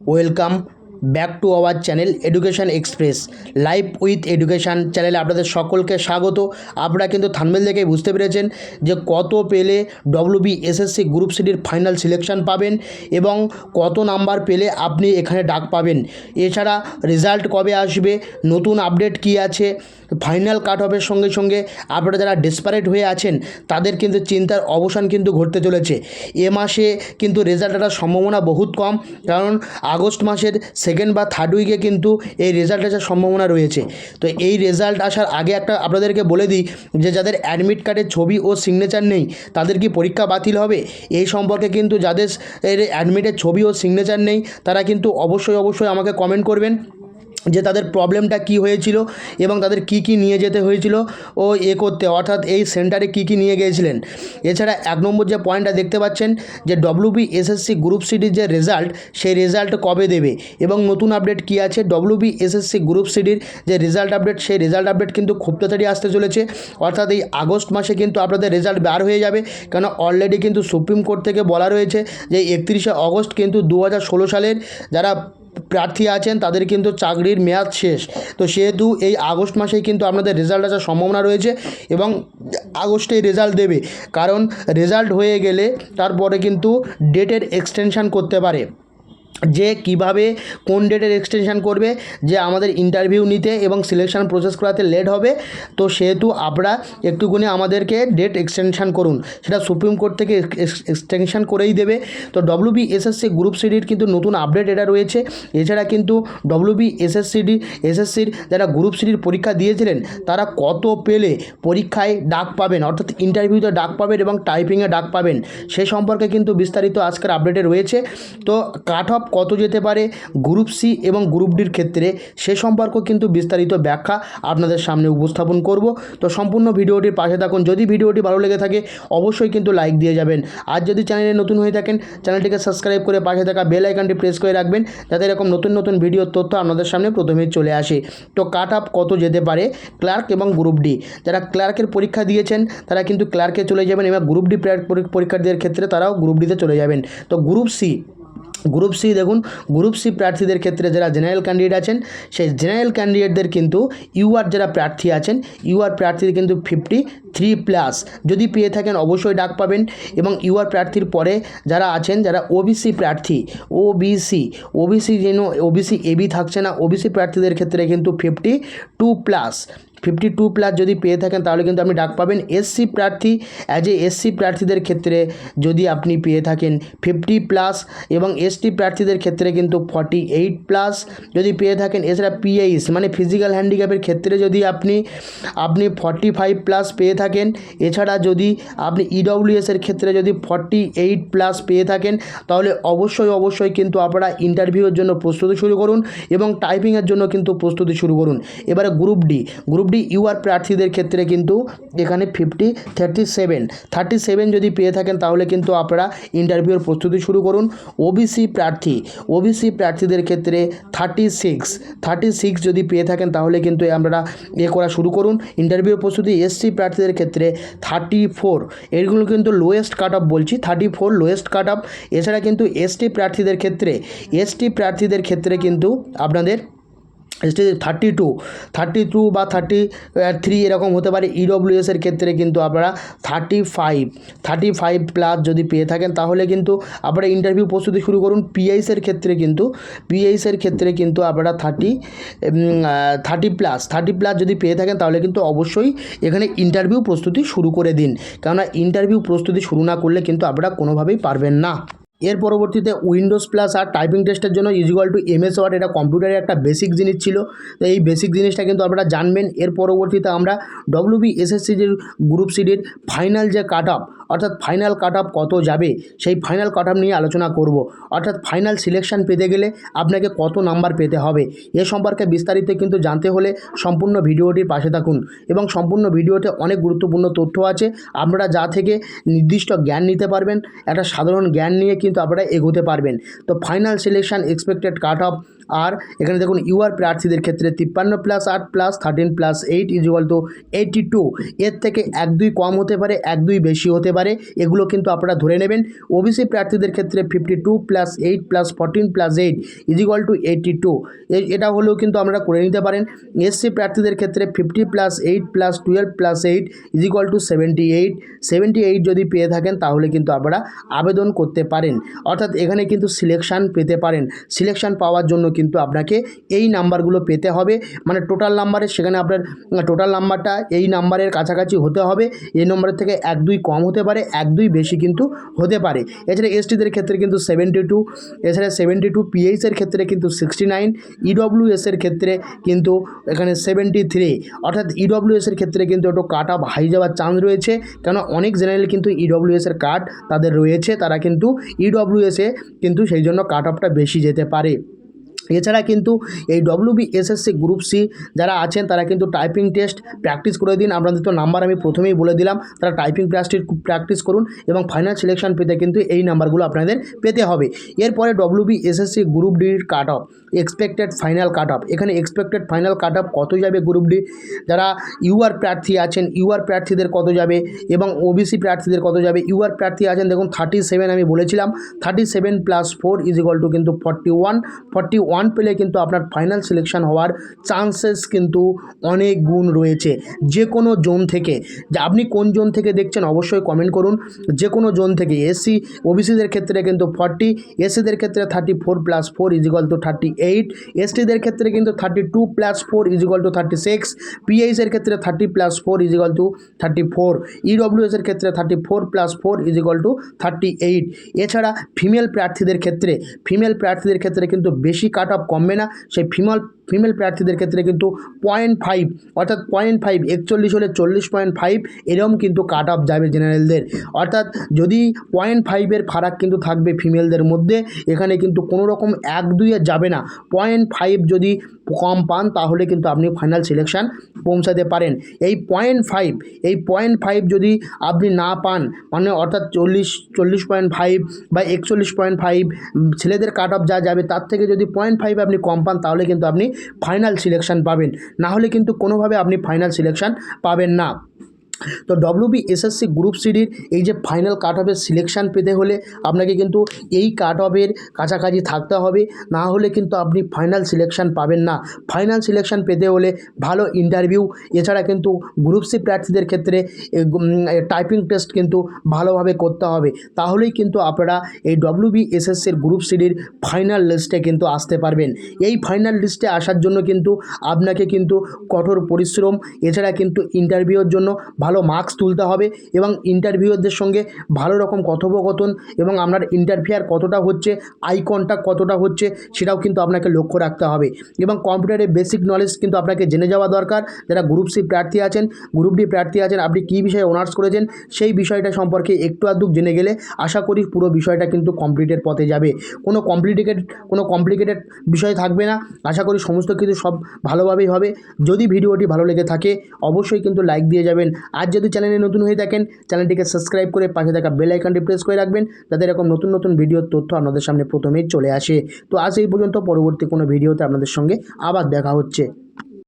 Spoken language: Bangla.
Welcome back to our channel education express live with education চ্যানেলে আপনাদের সকলকে স্বাগত। আপনারা কিন্তু থাম্বনেল দেখে বুঝতে পেরেছেন যে কত পেলে ডব্লিউবি এসএসসি গ্রুপ সিডির ফাইনাল সিলেকশন পাবেন এবং কত নাম্বার পেলে আপনি এখানে ডাক পাবেন। এছাড়া রেজাল্ট কবে আসবে, নতুন আপডেট কী আছে, ফাইনাল কাট অফের সঙ্গে সঙ্গে আপনারা যারা ডেসপারেট হয়ে আছেন তাদের কিন্তু চিন্তার অবসান কিন্তু ঘটতে চলেছে। এ মাসে কিন্তু রেজাল্ট আসার সম্ভাবনা বহুত কম, কারণ আগস্ট মাসের সেকেন্ড বা থার্ড উইকে কিন্তু এই রেজাল্ট আসার সম্ভাবনা রয়েছে। তো এই রেজাল্ট আসার আগে একটা আপনাদেরকে বলে দিই যে যাদের অ্যাডমিট কার্ডের ছবি ও সিগনেচার নেই তাদের কি পরীক্ষা বাতিল হবে, এই সম্পর্কে কিন্তু যাদের অ্যাডমিটের ছবি ও সিগনেচার নেই তারা কিন্তু অবশ্যই আমাকে কমেন্ট করবেন যে তাদের প্রবলেমটা কি হয়েছিল এবং তাদের কি নিয়ে যেতে হয়েছিল ও করতে, অর্থাৎ এই সেন্টারে কি নিয়ে গিয়েছিলেন। এছাড়া 1 নম্বর যে পয়েন্টটা দেখতে পাচ্ছেন যে ডব্লিউবি এসএসসি গ্রুপ সিডির যে রেজাল্ট, সেই রেজাল্ট কবে দেবে এবং নতুন আপডেট কি আছে। ডব্লিউবি এসএসসি গ্রুপ সিডির যে রেজাল্ট আপডেট, সেই রেজাল্ট আপডেট কিন্তু খুব তাড়াতাড়ি আসতে চলেছে, অর্থাৎ এই আগস্ট মাসে কিন্তু আপনাদের রেজাল্ট বার হয়ে যাবে। কেন অলরেডি কিন্তু সুপ্রিম কোর্ট থেকে বলা রয়েছে যে 31শে অগস্ট কিন্তু 2016 সালের যারা প্রার্থী আছেন তাদের কিন্তু চাকরির মেয়াদ শেষ। তো সেহেতু এই আগস্ট মাসেই কিন্তু আপনাদের রেজাল্ট আসার সম্ভাবনা রয়েছে এবং আগস্টেই রেজাল্ট দেবে, কারণ রেজাল্ট হয়ে গেলে তারপরে কিন্তু ডেটের এক্সটেনশান করতে পারে। যে কিভাবে কোন ডেটের এক্সটেনশান করবে, যে আমাদের ইন্টারভিউ নিতে এবং সিলেকশন প্রসেস করাতে লেট হবে, তো সেহেতু আপনারা একটুখানি আমাদেরকে ডেট এক্সটেনশান করুন, সেটা সুপ্রিম কোর্ট থেকে এক্সটেনশান করেই দেবে। তো ডব্লিউবি এসএসসি গ্রুপ সিডির কিন্তু নতুন আপডেট এটা রয়েছে। এছাড়া কিন্তু ডব্লিউবি এসএসসির যারা গ্রুপ সিডির পরীক্ষা দিয়েছিলেন তারা কত পেলে পরীক্ষায় ডাক পাবেন, অর্থাৎ ইন্টারভিউতে ডাক পাবেন এবং টাইপিংয়ে ডাক পাবেন, সে সম্পর্কে কিন্তু বিস্তারিত আজকের আপডেটে রয়েছে। তো কাট অফ কত যেতে পারে গ্রুপ সি এবং গ্রুপ ডির ক্ষেত্রে, সে সম্পর্কে কিন্তু বিস্তারিত ব্যাখ্যা আপনাদের সামনে উপস্থাপন করব। তো সম্পূর্ণ ভিডিওটির পাশে থাকুন। যদি ভিডিওটি ভালো লেগে থাকে অবশ্যই কিন্তু লাইক দিয়ে যাবেন। আর যদি চ্যানেলে নতুন হয়ে থাকেন চ্যানেলটিকে সাবস্ক্রাইব করে পাশে থাকা বেল আইকনটি প্রেস করে রাখবেন, যাতে এরকম নতুন ভিডিওর তথ্য আপনাদের সামনে প্রথমেই চলে আসে। তো কাট অফ কত যেতে পারে ক্লার্ক এবং গ্রুপ ডি, যারা ক্লার্কের পরীক্ষা দিয়েছেন তারা কিন্তু ক্লার্কে চলে যাবেন এবং গ্রুপ ডি পরীক্ষার্থীদের ক্ষেত্রে তারাও গ্রুপ ডিতে চলে যাবেন। তো গ্রুপ সি দেখুন, গ্রুপ সি প্রার্থীদের ক্ষেত্রে যারা জেনারেল ক্যান্ডিডেট আছেন সেই জেনারেল ক্যান্ডিডেটদের কিন্তু ইউআর যারা প্রার্থী আছেন ইউআর প্রার্থীদের কিন্তু 53+ যদি পেয়ে থাকেন অবশ্যই ডাক পাবেন। এবং ইউআর প্রার্থীর পরে যারা আছেন, যারা ওবিসি প্রার্থী, ওবিসি যেন ওবিসি এবি থাকছে না, ওবিসি প্রার্থীদের ক্ষেত্রে কিন্তু 52+ যদি পেয়ে থাকেন তাহলে কিন্তু আপনি ডাক পাবেন। এসসি প্রার্থী, এসসি প্রার্থীদের ক্ষেত্রে যদি আপনি পেয়ে থাকেন 50+ এবং এসটি প্রার্থীদের ক্ষেত্রে কিন্তু 48+ যদি পেয়ে থাকেন। এছাড়া পিএইচ মানে ফিজিক্যাল হ্যান্ডিক্যাপের ক্ষেত্রে যদি আপনি 45+ পেয়ে থাকেন, এছাড়া যদি আপনি ইডব্লিউএসের ক্ষেত্রে যদি 48+ পেয়ে থাকেন তাহলে অবশ্যই কিন্তু আপনারা ইন্টারভিউর জন্য প্রস্তুতি শুরু করুন এবং টাইপিংয়ের জন্য কিন্তু প্রস্তুতি শুরু করুন। এবারে গ্রুপ ডি ইউআর প্রার্থীদের ক্ষেত্রে কিন্তু এখানে 37 যদি পেয়ে থাকেন তাহলে কিন্তু আপনারা ইন্টারভিউর প্রস্তুতি শুরু করুন। ওবিসি প্রার্থীদের ক্ষেত্রে 36 যদি পেয়ে থাকেন তাহলে কিন্তু আপনারা করা শুরু করুন ইন্টারভিউর প্রস্তুতি। এসসি প্রার্থীদের ক্ষেত্রে 34, এগুলো কিন্তু লোয়েস্ট কাট অফ বলছি, 34 লোয়েস্ট কাট অফ। এছাড়া কিন্তু এসটি প্রার্থীদের ক্ষেত্রে কিন্তু আপনাদের 32 বা 33 এরকম হতে পারে। ইডব্লিউএসের ক্ষেত্রে কিন্তু আপনারা 35+ যদি পেয়ে থাকেন তাহলে কিন্তু আপনারা ইন্টারভিউ প্রস্তুতি শুরু করুন। পিএইচের ক্ষেত্রে কিন্তু আপনারা 30+ যদি পেয়ে থাকেন তাহলে কিন্তু অবশ্যই এখানে ইন্টারভিউ প্রস্তুতি শুরু করে দিন, কেননা ইন্টারভিউ প্রস্তুতি শুরু না করলে কিন্তু আপনারা কোনোভাবেই পারবেন না। এর পরবর্তীতে উইন্ডোজ প্লাস আর টাইপিং টেস্টের জন্য MS ওয়ার্ড, এটা কম্পিউটারের একটা বেসিক জিনিস ছিল। তো এই বেসিক জিনিসটা কিন্তু আপনারা জানবেন। এর পরবর্তীতে আমরা ডব্লিউবি এসএসসির গ্রুপ সিডির ফাইনাল যে কাট অফ, অর্থাৎ ফাইনাল কাট অফ কত যাবে সেই ফাইনাল কাট অফ নিয়ে আলোচনা করব। অর্থাৎ ফাইনাল সিলেকশন পেতে গেলে আপনাকে কত নাম্বার পেতে হবে এ সম্পর্কে বিস্তারিত কিন্তু জানতে হলে সম্পূর্ণ ভিডিওটির পাশে থাকুন এবং সম্পূর্ণ ভিডিওতে অনেক গুরুত্বপূর্ণ তথ্য আছে, আপনারা যা থেকে নির্দিষ্ট জ্ঞান নিতে পারবেন, একটা সাধারণ জ্ঞান নিয়ে কিন্তু আপনারা এগোতে পারবেন। তো final selection expected cut off আর এখানে দেখুন ইউআর প্রার্থীদের ক্ষেত্রে 53+8 প্লাস 13+8 82। এর থেকে 1-2 কম হতে পারে, 1-2 বেশি হতে পারে, এগুলো কিন্তু আপনারা ধরে নেবেন। ওবিসি প্রার্থীদের ক্ষেত্রে 52+8 প্লাস 14+8 82। এটা হলেও কিন্তু আপনারা করে নিতে পারেন। এসসি প্রার্থীদের ক্ষেত্রে 50+8 প্লাস 12+8 78 যদি পেয়ে থাকেন তাহলে কিন্তু আপনারা আবেদন করতে পারেন। অর্থাৎ এখানে কিন্তু সিলেকশান পেতে পারেন। সিলেকশান পাওয়ার জন্য কিন্তু আপনাকে এই নাম্বারগুলো পেতে হবে, মানে টোটাল নাম্বারে সেখানে আপনার টোটাল নাম্বারটা এই নাম্বারের কাছাকাছি হতে হবে। এই নম্বরের থেকে 1-2 কম হতে পারে, 1-2 বেশি কিন্তু হতে পারে। এছাড়া এসটিদের ক্ষেত্রে কিন্তু 72, এছাড়া 72, পিএইচের ক্ষেত্রে কিন্তু 69, ইডব্লিউএসের ক্ষেত্রে কিন্তু এখানে 73। অর্থাৎ ইডব্লিউএসের ক্ষেত্রে কিন্তু একটু কাট অফ হাই যাওয়ার চান্স রয়েছে, কেন অনেক জেনারেল কিন্তু ইডব্লিউএসের কাট তাদের রয়েছে, তারা কিন্তু ইডব্লিউএসে কিন্তু সেই জন্য কাট অফটা বেশি যেতে পারে। এছাড়া কিন্তু এই WBSSC গ্রুপ সি যারা আছেন তারা কিন্তু টাইপিং টেস্ট প্র্যাকটিস করে দিন। আপনাদের তো নাম্বার আমি প্রথমেই বলে দিলাম, তারা টাইপিং প্র্যাকটিস করুন এবং ফাইনাল সিলেকশন পেতে কিন্তু এই নাম্বারগুলো আপনাদের পেতে হবে। এরপরে WBSSC গ্রুপ ডির cut off, expected final cut off. এখানে এক্সপেক্টেড ফাইনাল কাট অফ কত যাবে গ্রুপ ডি, যারা ইউআর প্রার্থী আছেন ইউআর প্রার্থীদের কত যাবে এবং ওবিসি প্রার্থীদের কত যাবে। ইউআর প্রার্থী আছেন দেখুন 37, আমি বলেছিলাম 37+4 কিন্তু 41 পেলে কিন্তু আপনার ফাইনাল সিলেকশন হওয়ার চান্সেস কিন্তু অনেক গুণ রয়েছে। যে কোনো জোন থেকে, যে আপনি কোন জোন থেকে দেখছেন অবশ্যই কমেন্ট করুন। যে কোনো জোন থেকে, এসসি ওবিসিদের ক্ষেত্রে কিন্তু 40, এসসিদের ক্ষেত্রে 34+4 38, এসটিদের ক্ষেত্রে কিন্তু 32+4 36, পিএইচের ক্ষেত্রে 30+4 34, ইডব্লিউএসের ক্ষেত্রে 34+4 38। এছাড়া ফিমেল প্রার্থীদের ক্ষেত্রে কিন্তু বেশি কাট অফ কমবে না। সেই ফিমেল প্রার্থীদের ক্ষেত্রে কিন্তু 0.5, অর্থাৎ 0.5, 41 হলে 40.5 এরকম কিন্তু কাট অফ যাবে জেনারেলদের। অর্থাৎ যদি 0.5-এর ফারাক কিন্তু থাকবে ফিমেলদের মধ্যে, এখানে কিন্তু কোনো রকম 1-2-এ যাবে না। 0.5 যদি কম পান তাহলে কিন্তু আপনি ফাইনাল সিলেকশান পৌঁছাতে পারেন। এই 0.5 যদি আপনি না পান, মানে অর্থাৎ 40.5 বা 41.5 ছেলেদের কাট অফ যা যাবে তার থেকে যদি 0.5 আপনি কম পান তাহলে কিন্তু আপনি ফাইনাল সিলেকশান পাবেন, না হলে কিন্তু কোনোভাবে আপনি ফাইনাল সিলেকশান পাবেন না। তো WBSSC গ্রুপ সিডির এই যে ফাইনাল কাট অফের সিলেকশান পেতে হলে আপনাকে কিন্তু এই কাট অফের কাছাকাছি থাকতে হবে, না হলে কিন্তু আপনি ফাইনাল সিলেকশান পাবেন না। ফাইনাল সিলেকশান পেতে হলে ভালো ইন্টারভিউ, এছাড়া কিন্তু গ্রুপ সি প্রার্থীদের ক্ষেত্রে টাইপিং টেস্ট কিন্তু ভালোভাবে করতে হবে, তাহলেই কিন্তু আপনারা এই WBSSCর গ্রুপ সিডির ফাইনাল লিস্টে কিন্তু আসতে পারবেন। এই ফাইনাল লিস্টে আসার জন্য কিন্তু আপনাকে কিন্তু কঠোর পরিশ্রম, এছাড়া কিন্তু ইন্টারভিউর জন্য ভালো মার্কস তুলতে হবে এবং ইন্টারভিউয়ারদের সঙ্গে ভালো রকম কথোপকথন এবং আপনার ইন্টারফেয়ার কতটা হচ্ছে, আই কন্ট্যাক্ট কতটা হচ্ছে সেটাও কিন্তু আপনাকে লক্ষ্য রাখতে হবে এবং কম্পিউটারের বেসিক নলেজ কিন্তু আপনাকে জেনে যাওয়া দরকার। যারা গ্রুপ সি প্রার্থী আছেন, গ্রুপ ডি প্রার্থী আছেন, আপনি কী বিষয়ে অনার্স করেছেন সেই বিষয়টা সম্পর্কে একটু আধটু জেনে গেলে আশা করি পুরো বিষয়টা কিন্তু কমপ্লিটের পথে যাবে। কোনো কমপ্লিকেটেড বিষয় থাকবে না। আশা করি সমস্ত কিছু সব ভালোভাবেই হবে। যদি ভিডিওটি ভালো লেগে থাকে অবশ্যই কিন্তু লাইক দিয়ে যাবেন। আর যদি চ্যানেলে নতুন হয়ে থাকেন চ্যানেলটিকে সাবস্ক্রাইব করে পাশে থাকা বেল আইকনটি প্রেস করে রাখবেন, যাতে এরকম নতুন ভিডিওর তথ্য আপনাদের সামনে প্রথমেই চলে আসে। তো আজ এই পর্যন্ত, পরবর্তী কোনো ভিডিওতে আপনাদের সঙ্গে আবার দেখা হচ্ছে।